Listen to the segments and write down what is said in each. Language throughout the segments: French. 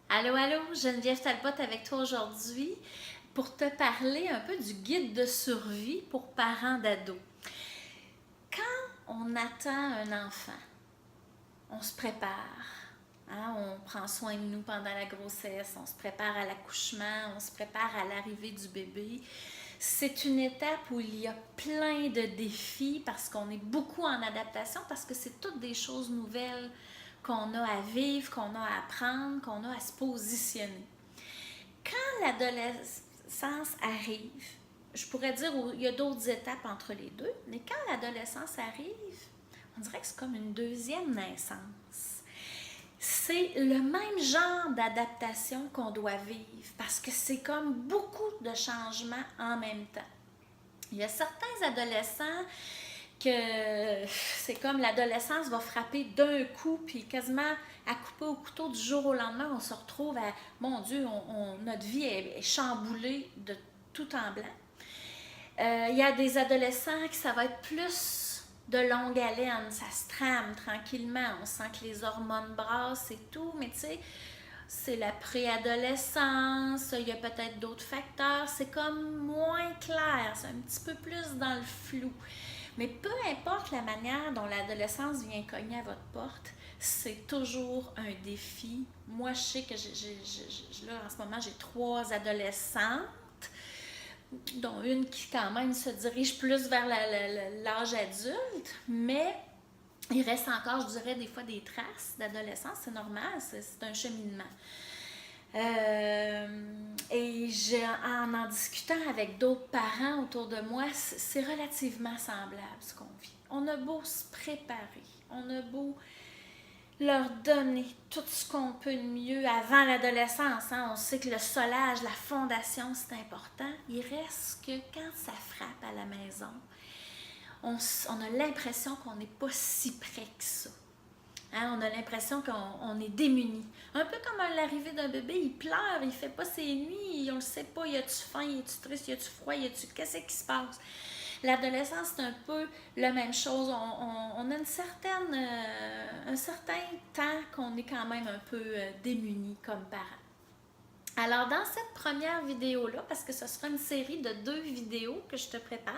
Allô, allô, Geneviève Talbot avec toi aujourd'hui pour te parler un peu du guide de survie pour parents d'ados. Quand on attend un enfant, on se prépare. On prend soin de nous pendant la grossesse, on se prépare à l'accouchement, on se prépare à l'arrivée du bébé. C'est une étape où il y a plein de défis parce qu'on est beaucoup en adaptation, parce que c'est toutes des choses nouvelles qu'on a à vivre, qu'on a à apprendre, qu'on a à se positionner. Quand l'adolescence arrive, je pourrais dire qu'il y a d'autres étapes entre les deux, mais quand l'adolescence arrive, on dirait que c'est comme une deuxième naissance. C'est le même genre d'adaptation qu'on doit vivre parce que c'est comme beaucoup de changements en même temps. Il y a certains adolescents que c'est comme l'adolescence va frapper d'un coup, puis quasiment à couper au couteau du jour au lendemain, on se retrouve à, mon Dieu, notre vie est chamboulée de tout en blanc. Il y a des adolescents qui ça va être plus de longue haleine, ça se trame tranquillement, on sent que les hormones brassent et tout, mais tu sais, c'est la préadolescence, il y a peut-être d'autres facteurs, c'est comme moins clair, c'est un petit peu plus dans le flou. Mais peu importe la manière dont l'adolescence vient cogner à votre porte, c'est toujours un défi. Moi, je sais que là, en ce moment, j'ai 3 adolescentes, dont une qui quand même se dirige plus vers l'âge adulte, mais il reste encore, je dirais, des fois des traces d'adolescence, c'est normal, c'est un cheminement. Et en discutant avec d'autres parents autour de moi, c'est relativement semblable ce qu'on vit. On a beau se préparer, on a beau leur donner tout ce qu'on peut de mieux avant l'adolescence. On sait que le solage, la fondation, c'est important. Il reste que quand ça frappe à la maison, on a l'impression qu'on n'est pas si près que ça. On a l'impression qu'on est démuni. Un peu comme à l'arrivée d'un bébé, il pleure, il fait pas ses nuits, on le sait pas, y a-tu faim, y a-tu triste, y a-tu froid, qu'est-ce qui se passe? L'adolescence, c'est un peu la même chose. On a un certain temps qu'on est quand même un peu démuni comme parents. Alors, dans cette première vidéo-là, parce que ce sera une série de 2 vidéos que je te prépare,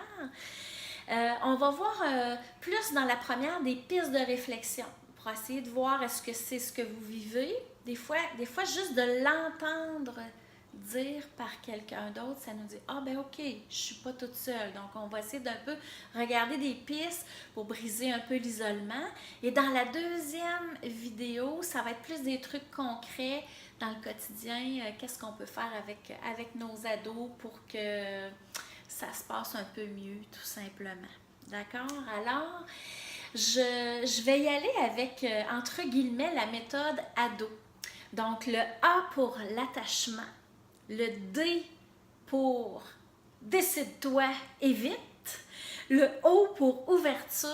on va voir plus dans la première des pistes de réflexion pour essayer de voir est-ce que c'est ce que vous vivez. Des fois juste de l'entendre dire par quelqu'un d'autre, ça nous dit « Ah ben ok, je suis pas toute seule ». Donc, on va essayer d'un peu regarder des pistes pour briser un peu l'isolement. Et dans la deuxième vidéo, ça va être plus des trucs concrets dans le quotidien. Qu'est-ce qu'on peut faire avec nos ados pour que ça se passe un peu mieux, tout simplement. D'accord? Alors, je vais y aller avec, entre guillemets, la méthode ado. Donc, le A pour l'attachement, le D pour décide-toi et vite, le O pour ouverture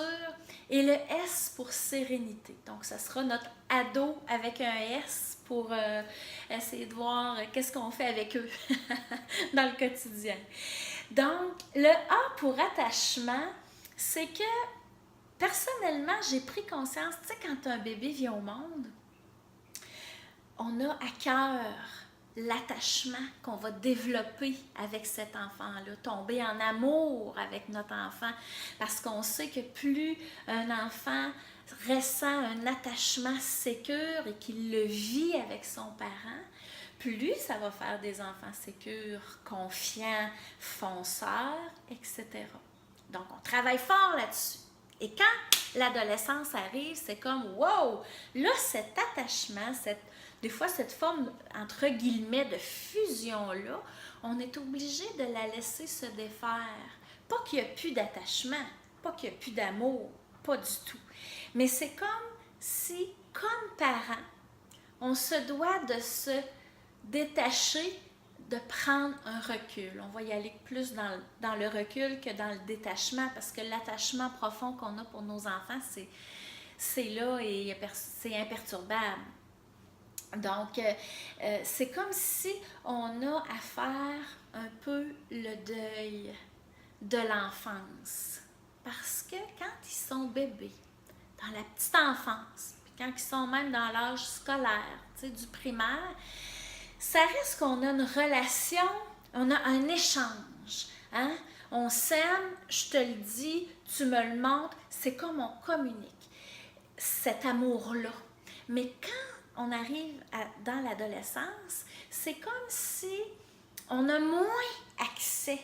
et le S pour sérénité. Donc, ça sera notre ado avec un S pour essayer de voir qu'est-ce qu'on fait avec eux dans le quotidien. Donc, le A pour attachement, c'est que personnellement, j'ai pris conscience, tu sais, quand un bébé vient au monde, on a à cœur l'attachement qu'on va développer avec cet enfant-là, tomber en amour avec notre enfant, parce qu'on sait que plus un enfant ressent un attachement sécure et qu'il le vit avec son parent, plus ça va faire des enfants sécures, confiants, fonceurs, etc. Donc, on travaille fort là-dessus. Et quand l'adolescence arrive, c'est comme « wow », là, cet attachement, des fois cette forme, entre guillemets, de fusion-là, on est obligé de la laisser se défaire. Pas qu'il n'y a plus d'attachement, pas qu'il n'y a plus d'amour, pas du tout. Mais c'est comme si, comme parents, on se doit de se détacher, de prendre un recul. On va y aller plus dans le recul que dans le détachement, parce que l'attachement profond qu'on a pour nos enfants, c'est là et c'est imperturbable. Donc, c'est comme si on a à faire un peu le deuil de l'enfance. Parce que quand ils sont bébés, dans la petite enfance, puis quand ils sont même dans l'âge scolaire, tu sais, du primaire, ça reste qu'on a une relation, on a un échange. Hein? On s'aime, je te le dis, tu me le montres, c'est comme on communique. Cet amour-là. Mais quand on arrive dans l'adolescence, c'est comme si on a moins accès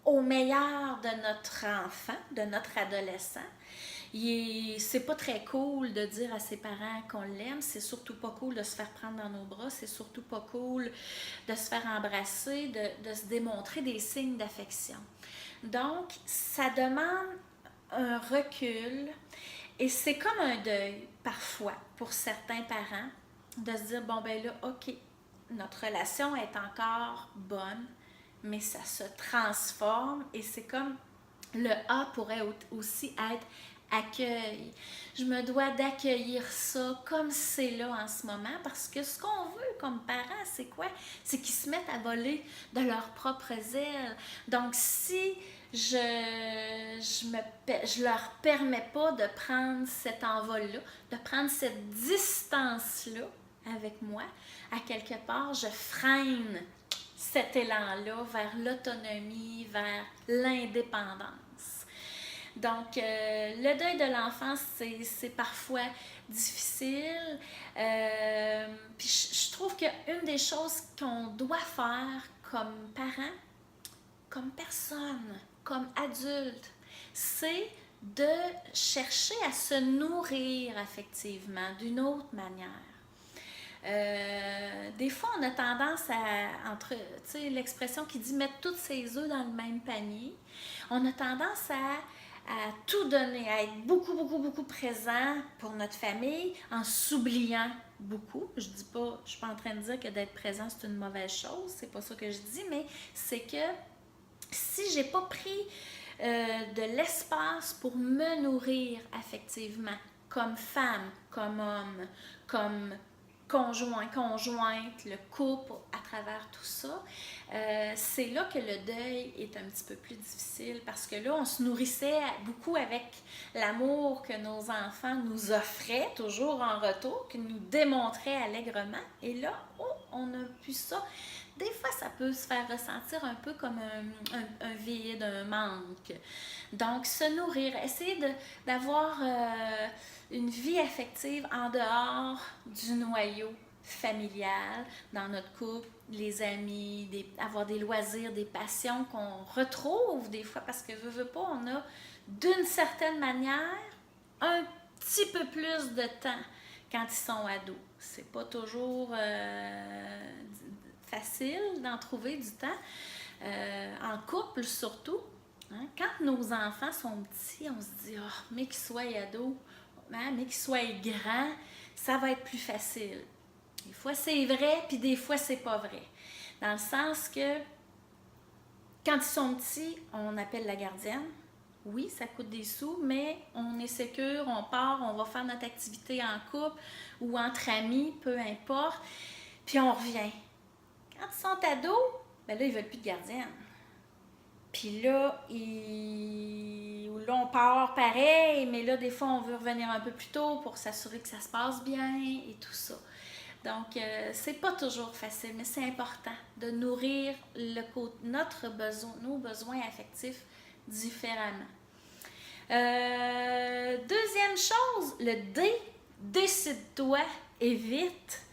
au meilleur de notre enfant, de notre adolescent. C'est pas très cool de dire à ses parents qu'on l'aime, c'est surtout pas cool de se faire prendre dans nos bras, c'est surtout pas cool de se faire embrasser, de se démontrer des signes d'affection. Donc, ça demande un recul et c'est comme un deuil, parfois, pour certains parents, de se dire, bon ben là, ok, notre relation est encore bonne, mais ça se transforme et c'est comme le A pourrait aussi être accueil. Je me dois d'accueillir ça comme c'est là en ce moment parce que ce qu'on veut comme parents, c'est quoi? C'est qu'ils se mettent à voler de leurs propres ailes. Donc, si je leur permets pas de prendre cet envol-là, de prendre cette distance-là avec moi, à quelque part, je freine cet élan-là vers l'autonomie, vers l'indépendance. Donc, le deuil de l'enfance, c'est parfois difficile. Puis je trouve qu'une des choses qu'on doit faire comme parents, comme personne, comme adulte, c'est de chercher à se nourrir effectivement d'une autre manière. Des fois, on a tendance tu sais, l'expression qui dit mettre tous ses œufs dans le même panier. On a tendance à tout donner, à être beaucoup, beaucoup, beaucoup présent pour notre famille en s'oubliant beaucoup. Je suis pas en train de dire que d'être présent, c'est une mauvaise chose, c'est pas ça que je dis, mais c'est que si j'ai pas pris de l'espace pour me nourrir affectivement, comme femme, comme homme, comme conjoint, conjointe, le couple, à travers tout ça, c'est là que le deuil est un petit peu plus difficile parce que là, on se nourrissait beaucoup avec l'amour que nos enfants nous offraient, toujours en retour, qu'ils nous démontraient allègrement. Et là, on n'a plus ça. Des fois, ça peut se faire ressentir un peu comme un vide, un manque. Donc, se nourrir, essayer d'avoir une vie affective en dehors du noyau familial, dans notre couple, les amis, avoir des loisirs, des passions qu'on retrouve des fois parce que veut pas, on a d'une certaine manière un petit peu plus de temps quand ils sont ados. C'est pas toujours facile d'en trouver du temps, en couple surtout. Hein? Quand nos enfants sont petits, on se dit « oh, mais qu'ils soient ados, hein? Mais qu'ils soient grands, ça va être plus facile. » Des fois, c'est vrai, puis des fois, c'est pas vrai. Dans le sens que quand ils sont petits, on appelle la gardienne. Oui, ça coûte des sous, mais on est sécure, on part, on va faire notre activité en couple ou entre amis, peu importe, puis on revient. Quand ils sont ados, ben là, ils veulent plus de gardienne. Puis là, on part pareil, mais là, des fois, on veut revenir un peu plus tôt pour s'assurer que ça se passe bien et tout ça. Donc, c'est pas toujours facile, mais c'est important de nourrir nos besoins affectifs différemment. Deuxième chose, le D, décide-toi et vite.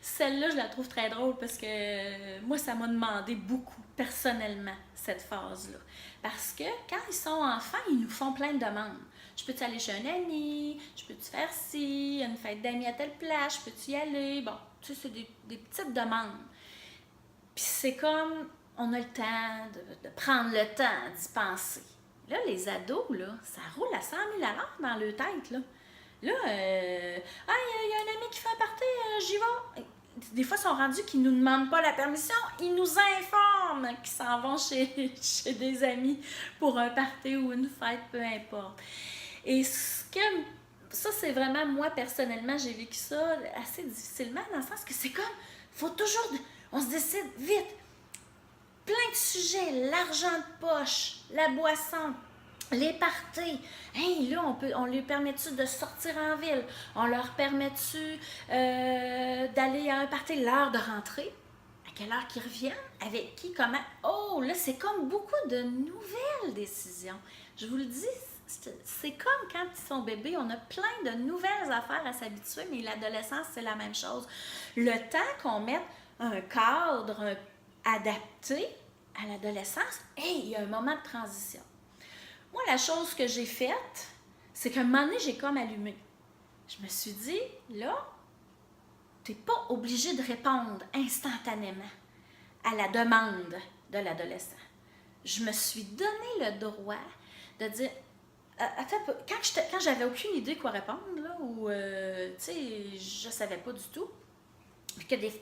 Celle-là, je la trouve très drôle parce que moi, ça m'a demandé beaucoup, personnellement, cette phase-là. Parce que quand ils sont enfants, ils nous font plein de demandes. Je peux-tu aller chez un ami? Je peux-tu faire ci? Une fête d'amis à telle place? Je peux-tu y aller? Bon, tu sais, c'est des petites demandes. Puis c'est comme, on a le temps de prendre le temps d'y penser. Là, les ados, là, ça roule à 100 000 $ dans leur tête, là. Là, il y a un ami qui fait un party, j'y vais. Des fois, ils sont rendus qu'ils ne nous demandent pas la permission, ils nous informent qu'ils s'en vont chez des amis pour un party ou une fête, peu importe. Et ça, c'est vraiment, moi, personnellement, j'ai vécu ça assez difficilement, dans le sens que c'est comme, faut toujours, on se décide vite. Plein de sujets, l'argent de poche, la boisson, Les parties, hey, là, on lui permet-tu de sortir en ville? On leur permet-tu d'aller à un party? L'heure de rentrer? À quelle heure qu'ils reviennent? Avec qui? Comment? Oh, là, c'est comme beaucoup de nouvelles décisions. Je vous le dis, c'est comme quand ils sont bébés, on a plein de nouvelles affaires à s'habituer, mais l'adolescence, c'est la même chose. Le temps qu'on mette un cadre adapté à l'adolescence, hey, il y a un moment de transition. Moi, la chose que j'ai faite, c'est qu'à un moment donné, j'ai comme allumé. Je me suis dit, là, tu n'es pas obligé de répondre instantanément à la demande de l'adolescent. Je me suis donné le droit de dire, attends, quand j'avais aucune idée quoi répondre, là, ou, tu sais, je savais pas du tout,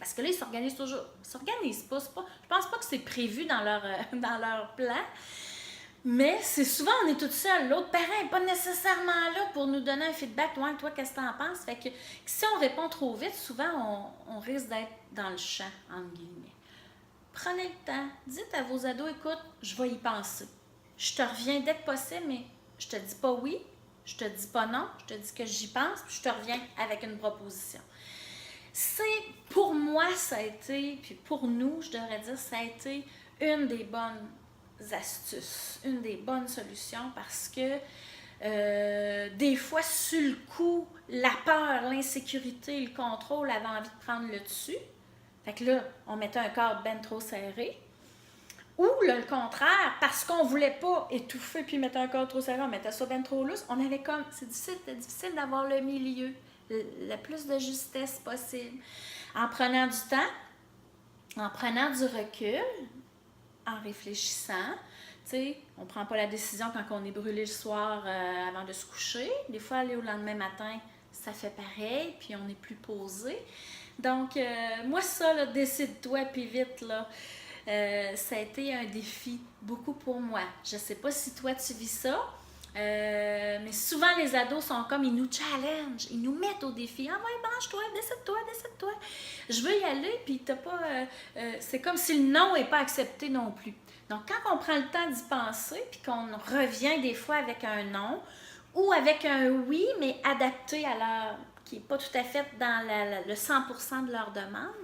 parce que là, ils s'organisent toujours. Ils s'organisent pas, je pense pas que c'est prévu dans dans leur plan. Mais c'est souvent, on est tout seul. L'autre parent n'est pas nécessairement là pour nous donner un feedback. Ouais, toi, qu'est-ce que tu en penses? Fait que si on répond trop vite, souvent, on risque d'être dans le champ, entre guillemets. Prenez le temps. Dites à vos ados, écoute, je vais y penser. Je te reviens dès que possible, mais je te dis pas oui, je te dis pas non, je te dis que j'y pense, puis je te reviens avec une proposition. Pour moi, ça a été, puis pour nous, je devrais dire, ça a été une des bonnes astuces, une des bonnes solutions parce que des fois, sur le coup, la peur, l'insécurité, le contrôle avaient envie de prendre le dessus. Fait que là, on mettait un cadre ben trop serré. Ou là, le contraire, parce qu'on voulait pas étouffer puis mettre un cadre trop serré, on mettait ça ben trop lousse. On avait comme, c'était difficile d'avoir le milieu, le plus de justesse possible. En prenant du temps, en prenant du recul, en réfléchissant. Tu sais, on ne prend pas la décision quand on est brûlé le soir avant de se coucher. Des fois, aller au lendemain matin, ça fait pareil, puis on est plus posé. Donc, moi, ça, là, décide-toi, puis vite, là, ça a été un défi beaucoup pour moi. Je ne sais pas si toi, tu vis ça, mais souvent, les ados sont comme, ils nous challengent, ils nous mettent au défi. Ah ouais, branche-toi, décide-toi, décide-toi. Je veux y aller, puis t'as pas... c'est comme si le non n'est pas accepté non plus. Donc, quand on prend le temps d'y penser, puis qu'on revient des fois avec un non, ou avec un oui, mais adapté à leur... qui n'est pas tout à fait dans le 100% de leur demande,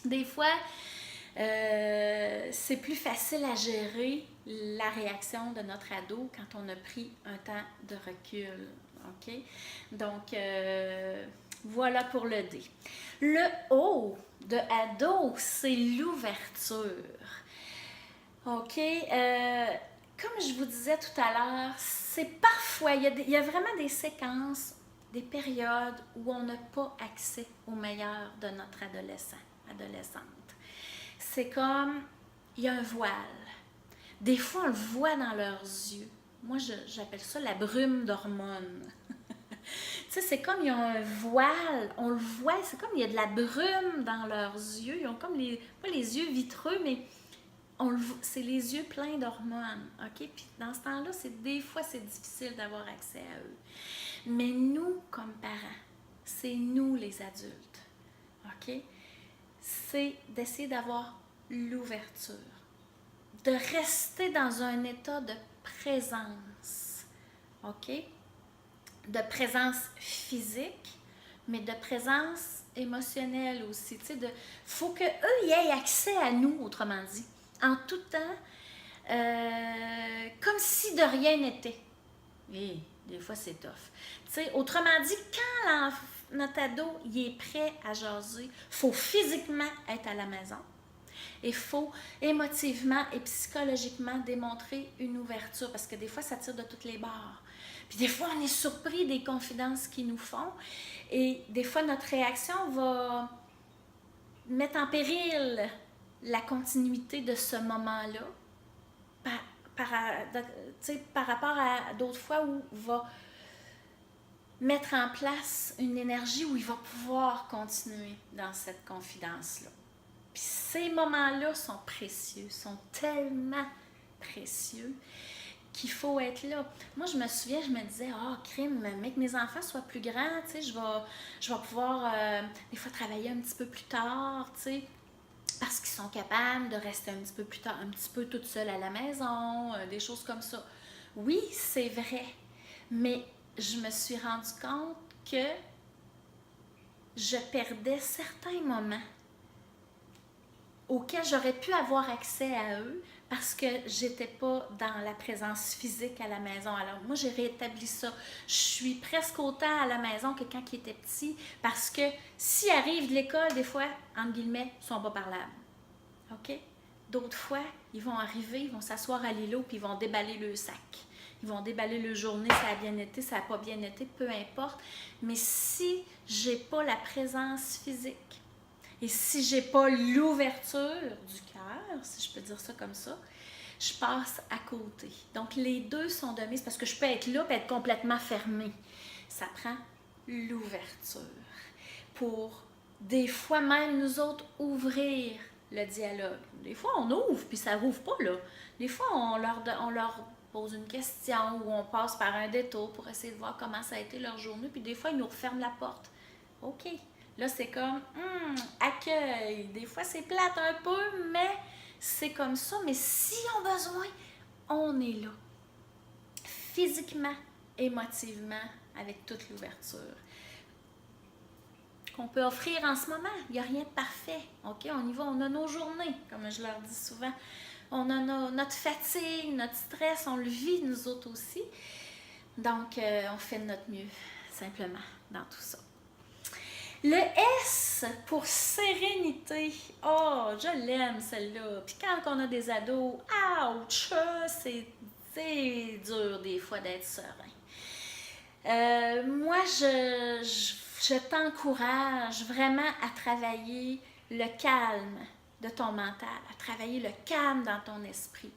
des fois, c'est plus facile à gérer la réaction de notre ado quand on a pris un temps de recul. OK? Donc, voilà pour le D. Le O de ado, c'est l'ouverture. OK? Comme je vous disais tout à l'heure, c'est parfois, il y a vraiment des séquences, des périodes où on n'a pas accès au meilleur de notre adolescente. C'est comme, il y a un voile. Des fois, on le voit dans leurs yeux. Moi, j'appelle ça la brume d'hormones. Tu sais, c'est comme il y a un voile, on le voit, c'est comme il y a de la brume dans leurs yeux. Ils ont comme pas les yeux vitreux, mais c'est les yeux pleins d'hormones. OK? Puis dans ce temps-là, des fois, c'est difficile d'avoir accès à eux. Mais nous, comme parents, c'est nous les adultes. OK? C'est d'essayer d'avoir l'ouverture, de rester dans un état de présence, OK? De présence physique, mais de présence émotionnelle aussi. Tu sais, faut qu'eux y aient accès à nous, autrement dit, en tout temps, comme si de rien n'était. Et des fois, c'est tough. Tu sais, autrement dit, quand notre ado il est prêt à jaser, il faut physiquement être à la maison. Il faut émotivement et psychologiquement démontrer une ouverture parce que des fois, ça tire de toutes les bords. Puis des fois, on est surpris des confidences qu'ils nous font et des fois, notre réaction va mettre en péril la continuité de ce moment-là par rapport à d'autres fois où on va mettre en place une énergie où il va pouvoir continuer dans cette confidence-là. Puis ces moments-là sont précieux, sont tellement précieux qu'il faut être là. Moi, je me souviens, je me disais, crime, mais que mes enfants soient plus grands, tu sais, je vais pouvoir des fois travailler un petit peu plus tard, tu sais, parce qu'ils sont capables de rester un petit peu plus tard, un petit peu toute seule à la maison, des choses comme ça. Oui, c'est vrai, mais je me suis rendu compte que je perdais certains moments auxquels j'aurais pu avoir accès à eux parce que j'étais pas dans la présence physique à la maison. Alors moi, j'ai rétabli ça. Je suis presque autant à la maison que quand il était petit parce que s'ils arrivent de l'école, des fois, entre guillemets, ils sont pas parlables. OK? D'autres fois, ils vont arriver, ils vont s'asseoir à l'îlot puis ils vont déballer le sac. Ils vont déballer le journée, ça a bien été, ça n'a pas bien été, peu importe. Mais si j'ai pas la présence physique, et si j'ai pas l'ouverture du cœur, si je peux dire ça comme ça, je passe à côté. Donc les deux sont de mise parce que je peux être là et être complètement fermée. Ça prend l'ouverture pour des fois même nous autres ouvrir le dialogue. Des fois on ouvre puis ça rouvre pas là. Des fois on leur pose une question ou on passe par un détour pour essayer de voir comment ça a été leur journée puis des fois ils nous referment la porte. OK. Là, c'est comme, accueil. Des fois, c'est plate un peu, mais c'est comme ça. Mais s'ils ont besoin, on est là. Physiquement, émotivement, avec toute l'ouverture qu'on peut offrir en ce moment. Il n'y a rien de parfait. OK? On y va. On a nos journées, comme je leur dis souvent. On a notre fatigue, notre stress. On le vit, nous autres aussi. Donc, on fait de notre mieux, simplement, dans tout ça. Le S pour sérénité. Oh, je l'aime celle-là. Puis quand on a des ados, ouch, c'est dur des fois d'être serein. Moi, je t'encourage vraiment à travailler le calme de ton mental, à travailler le calme dans ton esprit.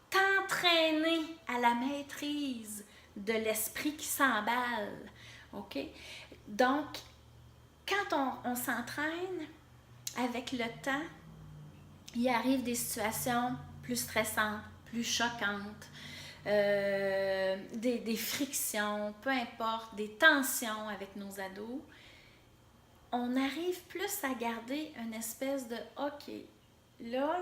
T'entraîner à la maîtrise de l'esprit qui s'emballe. OK? Donc, quand on s'entraîne, avec le temps, il arrive des situations plus stressantes, plus choquantes, des frictions, peu importe, des tensions avec nos ados. On arrive plus à garder une espèce de « OK, là,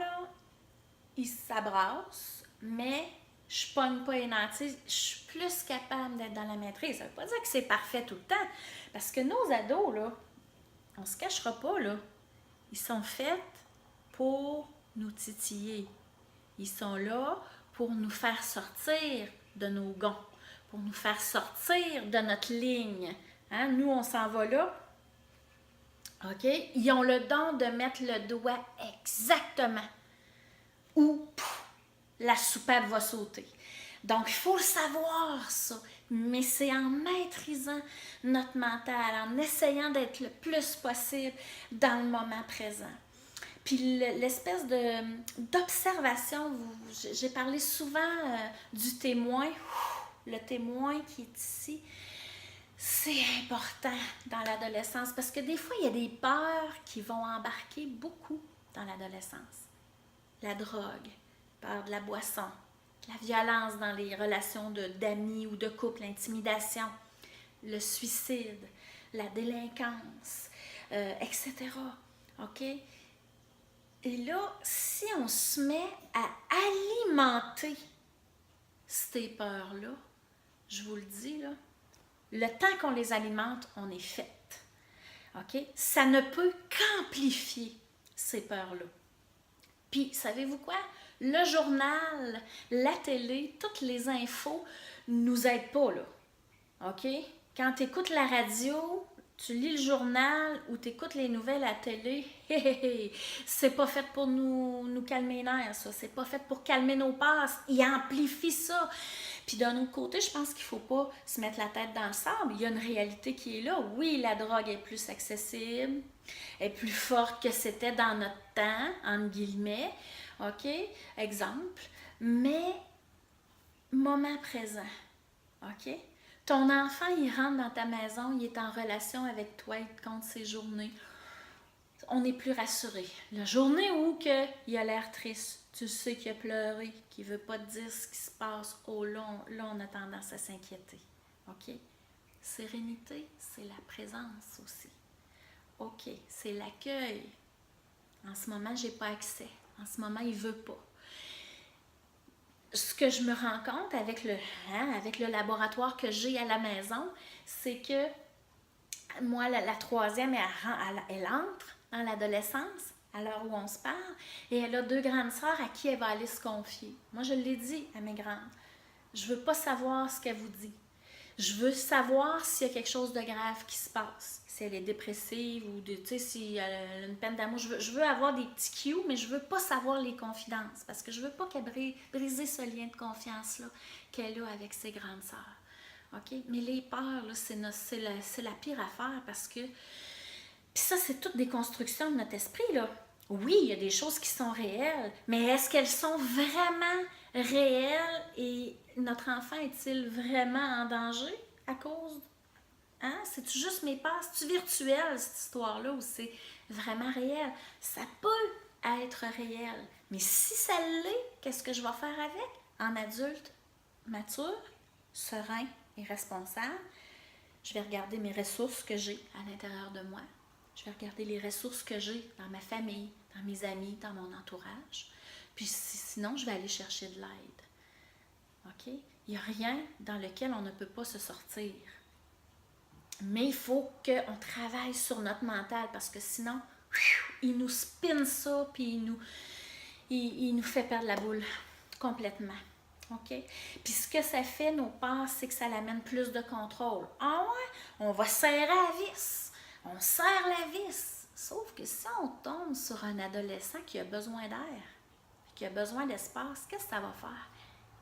ils s'abrassent, mais je pogne pas les nantis, je suis plus capable d'être dans la maîtrise. » Ça veut pas dire que c'est parfait tout le temps, parce que nos ados, là, on se cachera pas, là. Ils sont faits pour nous titiller. Ils sont là pour nous faire sortir de nos gonds, pour nous faire sortir de notre ligne. Hein? Nous, on s'en va là. OK? Ils ont le don de mettre le doigt exactement où la soupape va sauter. Donc, il faut le savoir, ça. Mais c'est en maîtrisant notre mental, en essayant d'être le plus possible dans le moment présent. Puis l'espèce d'observation, j'ai parlé souvent du témoin. Le témoin qui est ici, c'est important dans l'adolescence parce que des fois, il y a des peurs qui vont embarquer beaucoup dans l'adolescence. La drogue, peur de la boisson, la violence dans les relations d'amis ou de couple, l'intimidation, le suicide, la délinquance, etc. OK? Et là, si on se met à alimenter ces peurs-là, je vous le dis, là, le temps qu'on les alimente, on est fait. OK? Ça ne peut qu'amplifier ces peurs-là. Puis, savez-vous quoi? Le journal, la télé, toutes les infos nous aident pas, là. OK? Quand tu écoutes la radio, tu lis le journal ou tu écoutes les nouvelles à la télé, c'est pas fait pour nous calmer les nerfs, ça. C'est pas fait pour calmer nos peurs. Il amplifie ça. Puis d'un autre côté, je pense qu'il faut pas se mettre la tête dans le sable. Il y a une réalité qui est là. Oui, la drogue est plus accessible, est plus forte que c'était dans notre temps, entre guillemets. OK? Exemple. Mais, moment présent. OK? Ton enfant, il rentre dans ta maison, il est en relation avec toi, il te compte ses journées. On est plus rassuré. La journée où il a l'air triste, tu sais qu'il a pleuré, qu'il ne veut pas te dire ce qui se passe, oh là, on a tendance à s'inquiéter. OK? Sérénité, c'est la présence aussi. OK, c'est l'accueil. En ce moment, je n'ai pas accès. En ce moment, il ne veut pas. ce que je me rends compte avec avec le laboratoire que j'ai à la maison, c'est que moi, la troisième, elle entre dans l'adolescence, à l'heure où on se parle, et elle a deux grandes sœurs à qui elle va aller se confier. Moi, je l'ai dit à mes grandes. Je veux pas savoir ce qu'elle vous dit. Je veux savoir s'il y a quelque chose de grave qui se passe. Si elle est dépressive ou si elle a une peine d'amour. Je veux avoir des petits cues, mais je veux pas savoir les confidences. Parce que je veux pas qu'elle brise ce lien de confiance-là qu'elle a avec ses grandes sœurs. OK? Mais les peurs, là, c'est la pire affaire parce que. Puis ça, c'est toutes des constructions de notre esprit, là. Oui, il y a des choses qui sont réelles, mais est-ce qu'elles sont vraiment réelles et notre enfant est-il vraiment en danger à cause? Hein? C'est-tu juste mes peurs? C'est-tu virtuel, cette histoire-là, ou c'est vraiment réel? Ça peut être réel, mais si ça l'est, qu'est-ce que je vais faire avec? En adulte mature, serein et responsable, je vais regarder mes ressources que j'ai à l'intérieur de moi. Je vais regarder les ressources que j'ai dans ma famille, dans mes amis, dans mon entourage. Puis sinon, je vais aller chercher de l'aide. OK? Il n'y a rien dans lequel on ne peut pas se sortir. Mais il faut qu'on travaille sur notre mental parce que sinon, il nous spin ça, puis il nous fait perdre la boule complètement. OK? Puis ce que ça fait, nos peurs, c'est que ça l'amène plus de contrôle. Ah ouais? On va serrer la vis. On serre la vis. Sauf que si on tombe sur un adolescent qui a besoin d'air, qui a besoin d'espace, qu'est-ce que ça va faire?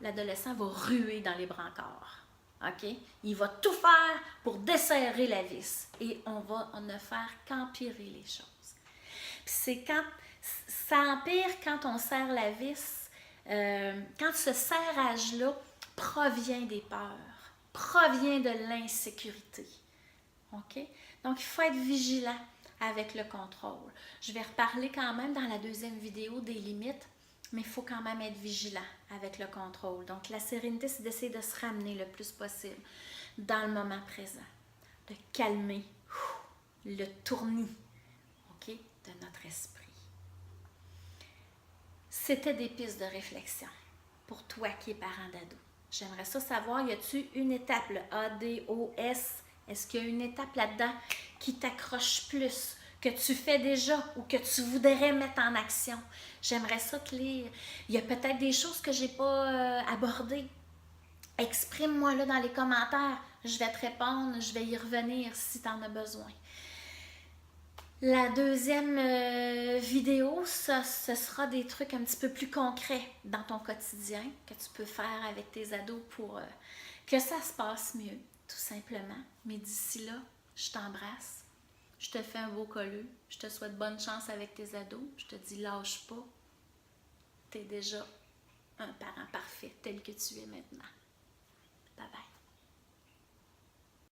L'adolescent va ruer dans les brancards. OK? Il va tout faire pour desserrer la vis. Et on ne faire qu'empirer les choses. Puis c'est quand ça empire quand on serre la vis, quand ce serrage-là provient des peurs, provient de l'insécurité. OK? Donc, il faut être vigilant avec le contrôle. Je vais reparler quand même dans la deuxième vidéo des limites, mais il faut quand même être vigilant avec le contrôle. Donc, la sérénité, c'est d'essayer de se ramener le plus possible dans le moment présent, de calmer le tournis, OK, de notre esprit. C'était des pistes de réflexion pour toi qui es parent d'ado. J'aimerais ça savoir, y a-t-il une étape, le ADOS? Est-ce qu'il y a une étape là-dedans qui t'accroche plus, que tu fais déjà ou que tu voudrais mettre en action? J'aimerais ça te lire. Il y a peut-être des choses que je n'ai pas abordées. Exprime-moi là dans les commentaires. Je vais te répondre, je vais y revenir si tu en as besoin. La deuxième vidéo, ce sera des trucs un petit peu plus concrets dans ton quotidien que tu peux faire avec tes ados pour que ça se passe mieux, tout simplement. Mais d'ici là, je t'embrasse, je te fais un beau colleux, je te souhaite bonne chance avec tes ados, je te dis lâche pas, tu es déjà un parent parfait tel que tu es maintenant.